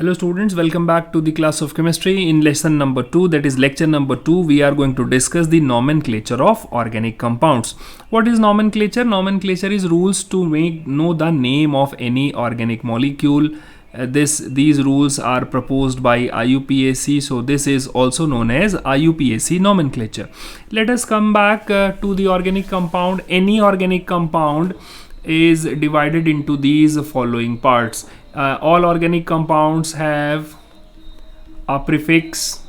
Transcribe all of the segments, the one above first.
Hello students, welcome back to the class of chemistry. In lesson number 2, that is lecture number 2, we are going to discuss the nomenclature of organic compounds. What is nomenclature? Nomenclature is rules to know the name of any organic molecule. These rules are proposed by IUPAC, so this is also known as IUPAC nomenclature. Let us come back to the organic compound. Any organic compound is divided into these following parts. All organic compounds have a prefix,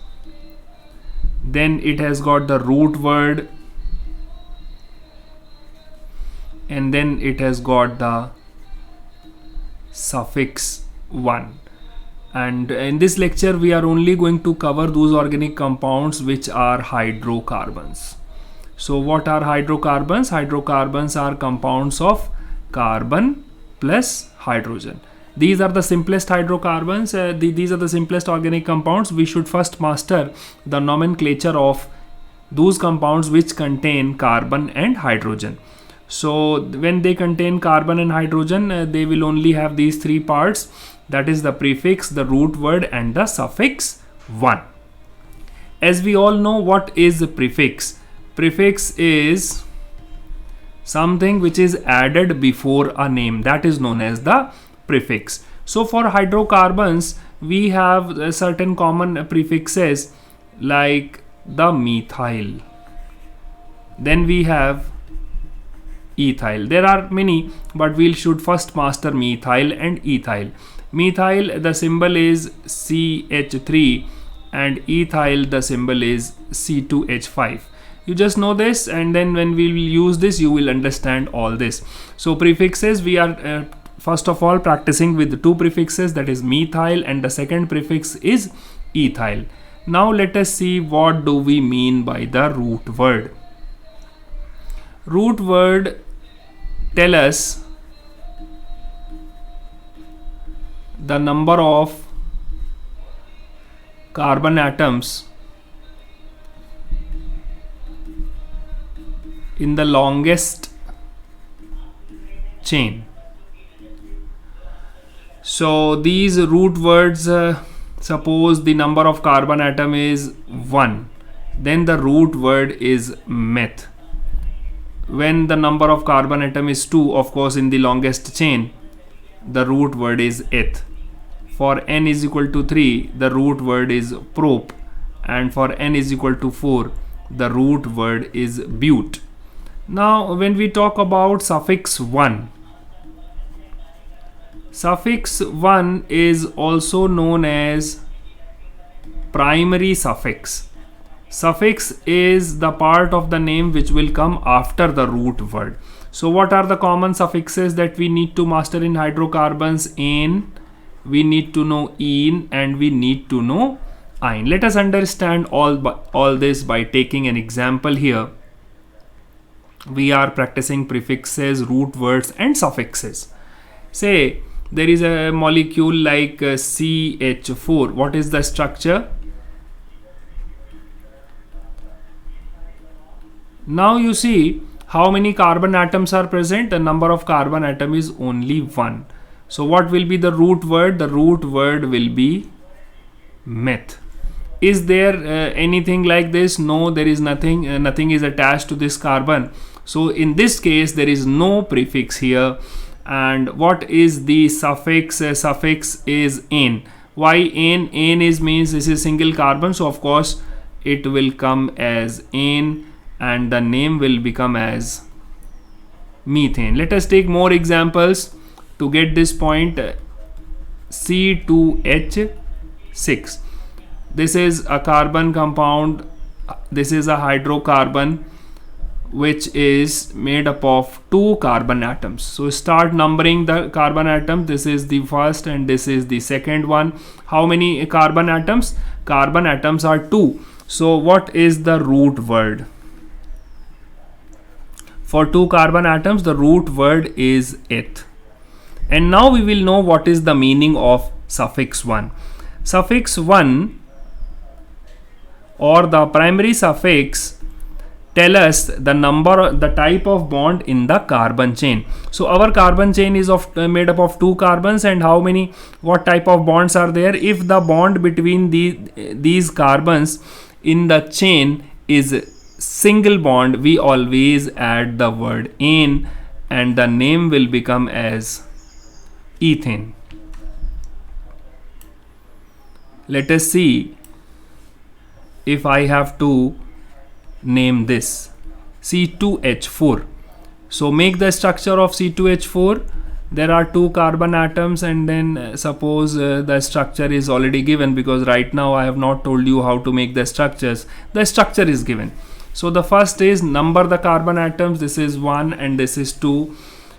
then it has got the root word, and then it has got the suffix 1. And in this lecture we are only going to cover those organic compounds which are hydrocarbons. So what are hydrocarbons? Hydrocarbons are compounds of carbon plus hydrogen. These are the simplest hydrocarbons. These are the simplest organic compounds. We should first master the nomenclature of those compounds which contain carbon and hydrogen. So when they contain carbon and hydrogen, they will only have these three parts, that is the prefix, the root word, and the suffix 1. As we all know, what is a prefix? Prefix is something which is added before a name, that is known as the prefix. So for hydrocarbons we have certain common prefixes like the methyl, then we have ethyl. There are many, but we should first master methyl and ethyl. Methyl, the symbol is CH3, and ethyl, the symbol is C2H5. You just know this, and then when we will use this you will understand all this. So prefixes, we are first of all practicing with the two prefixes, that is methyl, and the second prefix is ethyl. Now let us see what do we mean by the root word. Root word tell us the number of carbon atoms in the longest chain. So these root words, suppose the number of carbon atom is 1, then the root word is meth. When the number of carbon atom is 2, of course in the longest chain, the root word is eth. For n is equal to 3, the root word is prop, and for n is equal to 4, the root word is but. Now when we talk about suffix 1, suffix 1 is also known as primary suffix. Suffix is the part of the name which will come after the root word. So what are the common suffixes that we need to master in hydrocarbons? In, we need to know ene, and we need to know ine. Let us understand all this by taking an example here. We are practicing prefixes, root words, and suffixes. Say there is a molecule like CH4. What is the structure? Now you see how many carbon atoms are present. The number of carbon atom is only 1. So what will be the root word? The root word will be meth. Is there anything like this? No, there is nothing. Nothing is attached to this carbon. So in this case there is no prefix here. And what is the suffix? Suffix is ane. Why ane? Ane is means this is single carbon, so of course it will come as ane, and the name will become as methane. Let us take more examples to get this point. C2H6. This is a carbon compound. This is a hydrocarbon which is made up of 2 carbon atoms. So start numbering the carbon atom. This is the first and this is the second one. How many carbon atoms? Carbon atoms are 2. So what is the root word? For 2 carbon atoms, the root word is eth. And now we will know what is the meaning of suffix 1. Suffix 1, or the primary suffix, tell us the type of bond in the carbon chain. So our carbon chain is made up of two carbons, and what type of bonds are there? If the bond between these carbons in the chain is single bond, we always add the word ane, and the name will become as ethane. Let us see if I have to name this C2H4. So make the structure of C2H4. There are two carbon atoms, and then suppose the structure is already given, because right now I have not told you how to make the structures. The structure is given. So the first is number the carbon atoms. This is 1 and this is 2.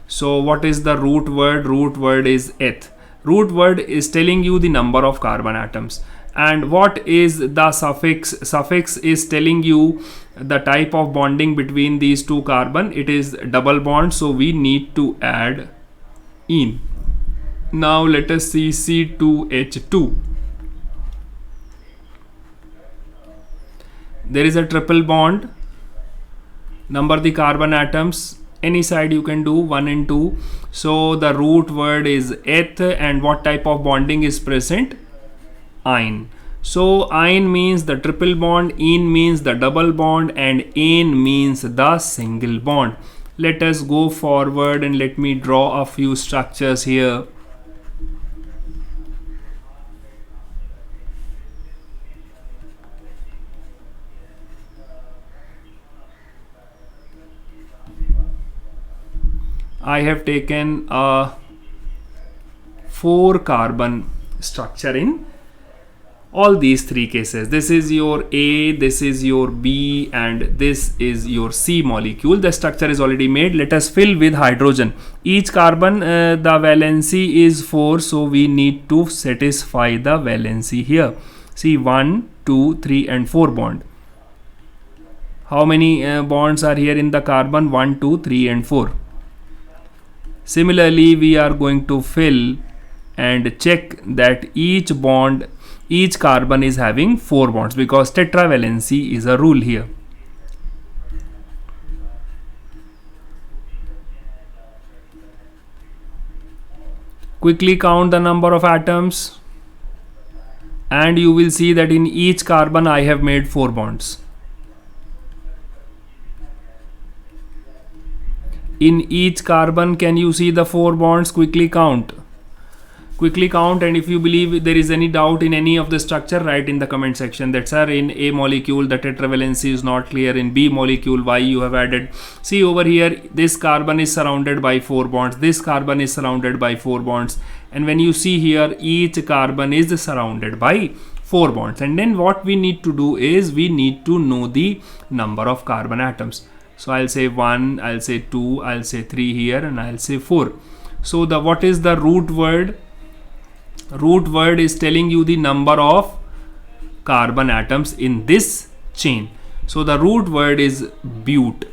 So what is the root word? Root word is eth. Root word is telling you the number of carbon atoms. And what is the suffix? Suffix is telling you the type of bonding between these two carbon. It is double bond, so we need to add ene. Now let us see C2H2. There is a triple bond. Number the carbon atoms. Any side you can do, 1 and 2. So the root word is eth, and what type of bonding is present? Ine. So ine means the triple bond, ene means the double bond, and ane means the single bond. Let us go forward and let me draw a few structures here. I have taken a 4 carbon structure in all these three cases. This is your A, this is your B, and this is your C molecule. The structure is already made. Let us fill with hydrogen. Each carbon, the valency is 4, so we need to satisfy the valency here. See, 1, 2, 3 and 4 bond. How many bonds are here in the carbon? 1, 2, 3 and 4. Similarly, we are going to fill and check that each carbon is having 4 bonds, because tetravalency is a rule here. Quickly count the number of atoms, and you will see that in each carbon I have made 4 bonds. In each carbon, can you see the 4 bonds? Quickly count. Quickly count, and if you believe there is any doubt in any of the structure, write in the comment section that sir, in A molecule the tetravalency is not clear, in B molecule why you have added. See over here, this carbon is surrounded by 4 bonds, this carbon is surrounded by 4 bonds, and when you see here, each carbon is surrounded by 4 bonds. And then what we need to do is we need to know the number of carbon atoms. So I'll say 1, I'll say 2, I'll say 3 here, and I'll say 4. So what is the root word? Root word is telling you the number of carbon atoms in this chain. So the root word is but.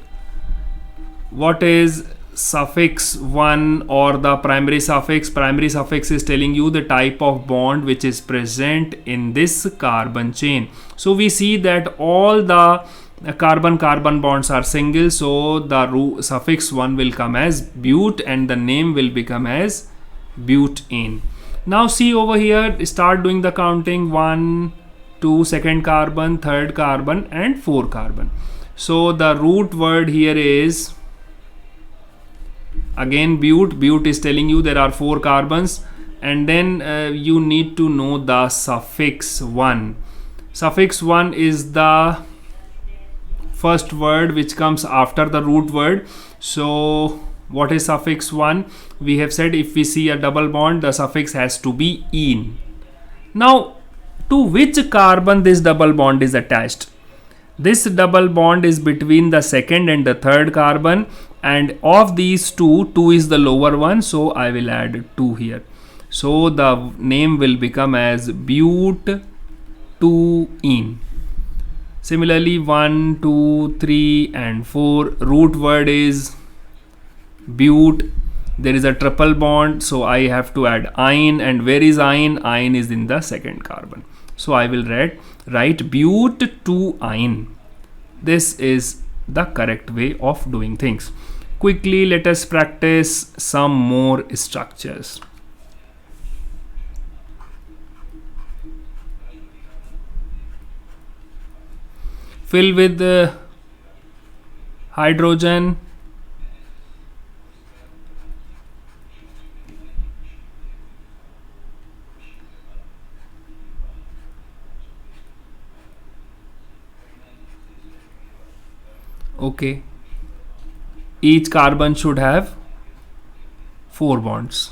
What is suffix 1 or the primary suffix? Primary suffix is telling you the type of bond which is present in this carbon chain. So we see that all the carbon-carbon bonds are single, so the suffix 1 will come as but, and the name will become as butane. Now see over here, start doing the counting. 1, 2, second carbon, third carbon, and 4 carbon. So the root word here is again but. But is telling you there are 4 carbons, and then you need to know the suffix 1. Suffix 1 is the first word which comes after the root word. So what is suffix 1? We have said if we see a double bond, the suffix has to be ene. Now, to which carbon this double bond is attached? This double bond is between the second and the third carbon, and of these two, 2 is the lower one, so I will add 2 here. So the name will become as but2ene. Similarly, 1, 2, 3 and 4, root word is but. There is a triple bond, so I have to add ine, and where is ine? Ine is in the second carbon. So I will write but2ine. This is the correct way of doing things. Quickly, let us practice some more structures. Fill with the hydrogen. Okay. Each carbon should have 4 bonds.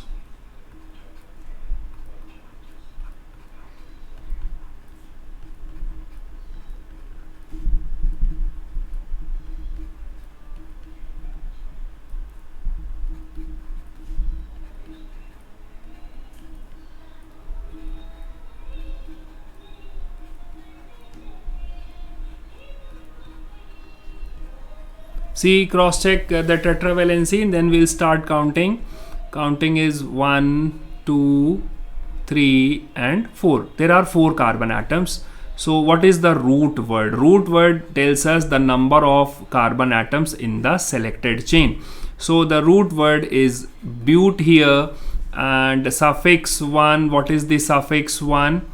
See, cross check the tetravalency, and then we'll start counting. Counting is 1, 2, 3 and 4. There are 4 carbon atoms. So what is the root word? Root word tells us the number of carbon atoms in the selected chain. So the root word is but here, and suffix 1. What is the suffix 1?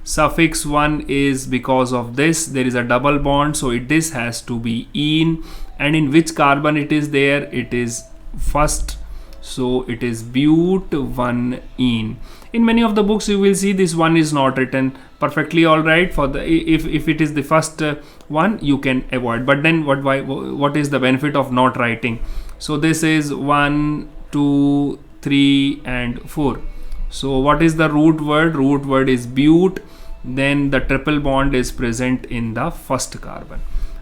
Suffix 1 is because of this, there is a double bond, so this has to be ene. And in which carbon it is there? It is first, so it is but 1 ene. In many of the books you will see this one is not written. Perfectly all right. For the if it is the first one, you can avoid, but then what is the benefit of not writing? So this is 1, 2, 3 and 4. So what is the root word? Root word is but, then the triple bond is present in the first carbon.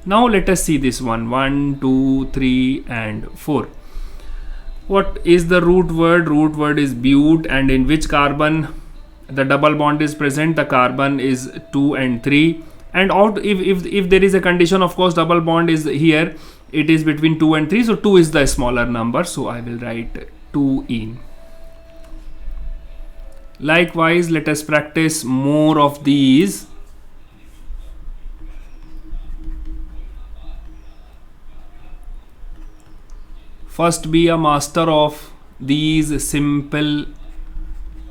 Now let us see this one. 1, 2, 3 and 4. What is the root word? Root word is but, and in which carbon the double bond is present? The carbon is 2 and 3. And out if there is a condition, of course double bond is here, it is between 2 and 3, so 2 is the smaller number, so I will write 2 ene. Likewise, let us practice more of these. First, be a master of these simple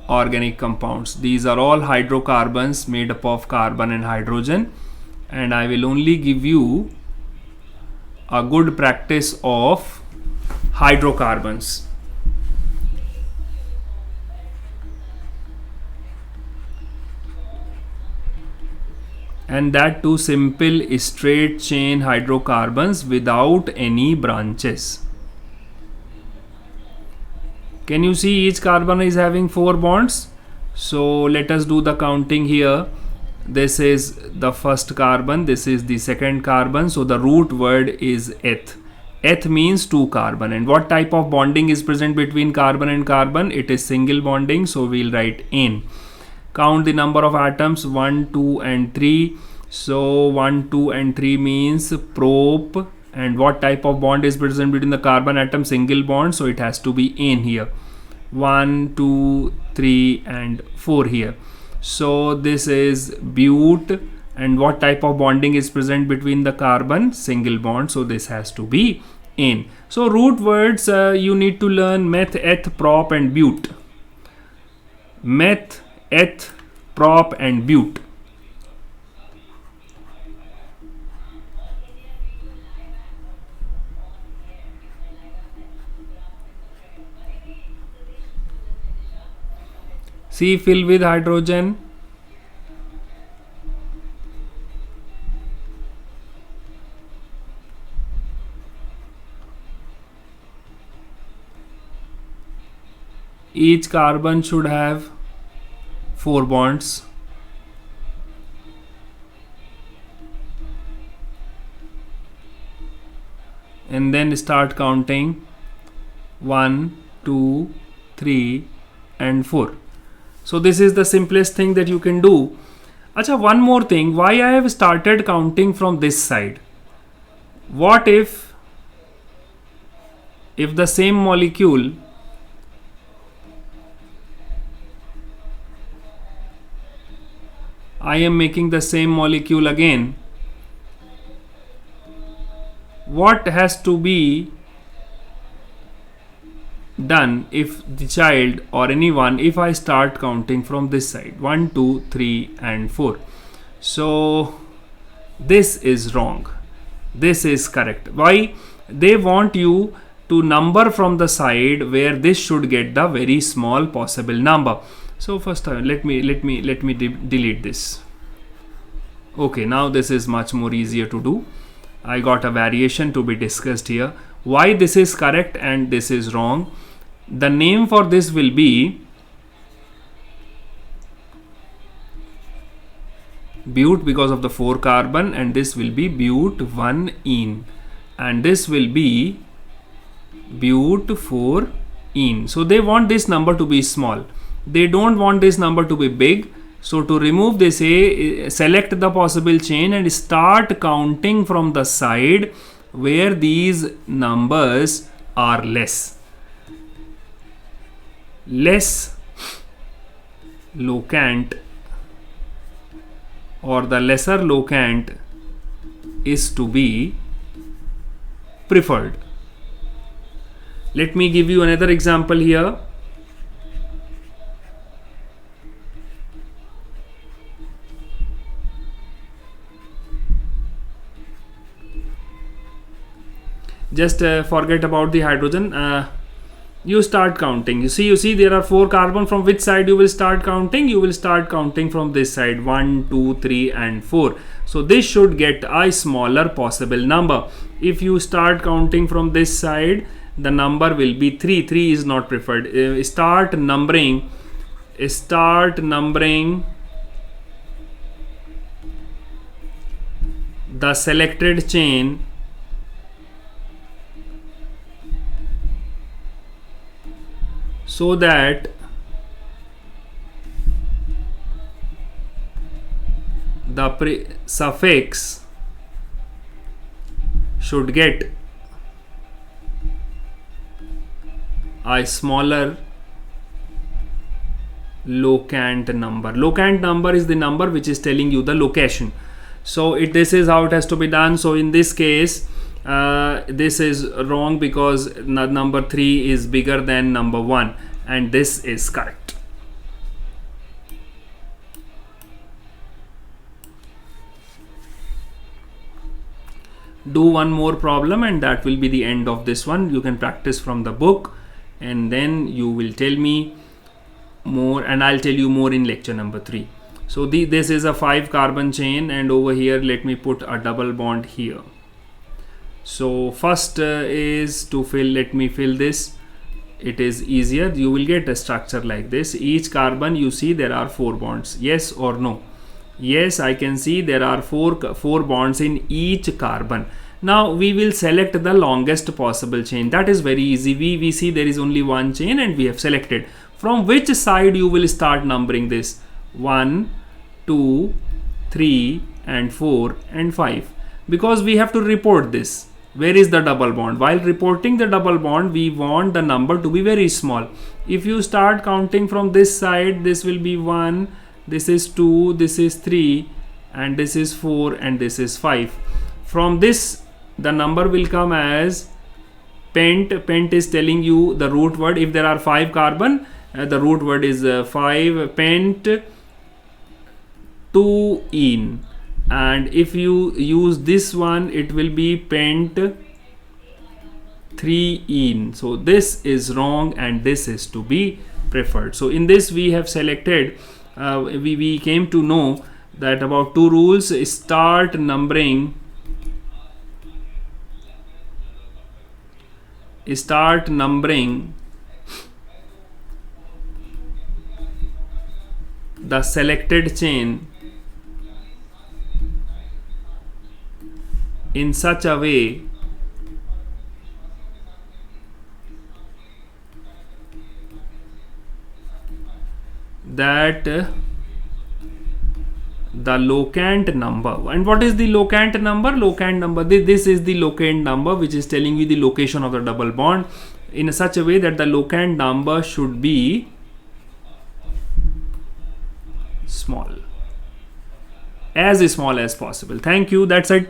organic compounds. These are all hydrocarbons made up of carbon and hydrogen, and I will only give you a good practice of hydrocarbons. And that too simple straight chain hydrocarbons without any branches. Can you see each carbon is having 4 bonds? So let us do the counting here. This is the first carbon, this is the second carbon, so the root word is eth. Eth means 2 carbon. And what type of bonding is present between carbon and carbon? It is single bonding, so we'll write ene. Count the number of atoms, 1, 2 and 3. So 1, 2 and 3 means prop. And what type of bond is present between the carbon atom? Single bond, so it has to be ene here. 1, 2, 3 and 4 here. So this is but, and what type of bonding is present between the carbon? Single bond, so this has to be ene. So root words you need to learn: meth, eth, prop and but. Meth, eth, prop and but. See, fill with hydrogen. Each carbon should have 4 bonds. And then start counting 1, 2, 3 and 4. So this is the simplest thing that you can do. Acha, one more thing, why I have started counting from this side? What if the same molecule I am making the same molecule again, what has to be done if the child or anyone, if I start counting from this side 1 2 3 and 4. So this is wrong, this is correct. Why? They want you to number from the side where this should get the very small possible number. So first let me delete this. Okay, now this is much more easier to do. I got a variation to be discussed here. Why this is correct and this is wrong? The name for this will be but because of the 4 carbon, and this will be but 1-ene, and this will be but 4-ene. So they want this number to be small, they don't want this number to be big. So to remove, they say select the possible chain and start counting from the side where these numbers are less locant, or the lesser locant is to be preferred. Let me give you another example here. Just forget about the hydrogen. You start counting. You see there are 4 carbon. From which side you will start counting? You will start counting from this side 1 2 3 and 4. So this should get a smaller possible number. If you start counting from this side, the number will be 3. 3 is not preferred. Start numbering the selected chain so that the suffix should get a smaller locant number. Locant number is the number which is telling you the location. So this is how it has to be done. So in this case, this is wrong because number 3 is bigger than number 1, and this is correct. Do one more problem and that will be the end of this one. You can practice from the book and then you will tell me more, and I'll tell you more in lecture number 3. So this is a 5 carbon chain, and over here let me put a double bond here. So first is to fill, let me fill this. It is easier. You will get a structure like this. Each carbon, you see there are 4 bonds. Yes or no? Yes, I can see there are four bonds in each carbon. Now we will select the longest possible chain. That is very easy. We see there is only one chain and we have selected. From which side you will start numbering this? 1, 2, 3 and 4 and 5. Because we have to report this. Where is the double bond? While reporting the double bond, we want the number to be very small. If you start counting from this side, this will be 1, this is 2, this is 3 and this is 4 and this is 5. From this, the number will come as pent. Pent is telling you the root word. If there are 5 carbon, the root word is 5. Pent 2-ene. And if you use this one, it will be pent 3-ene. So this is wrong and this is to be preferred. So in this we have selected, we came to know that about 2 rules. Start numbering the selected chain in such a way that the locant number. And what is the locant number? Locant number, this is the locant number which is telling you the location of the double bond in such a way that the locant number should be small as possible. Thank you. That's it.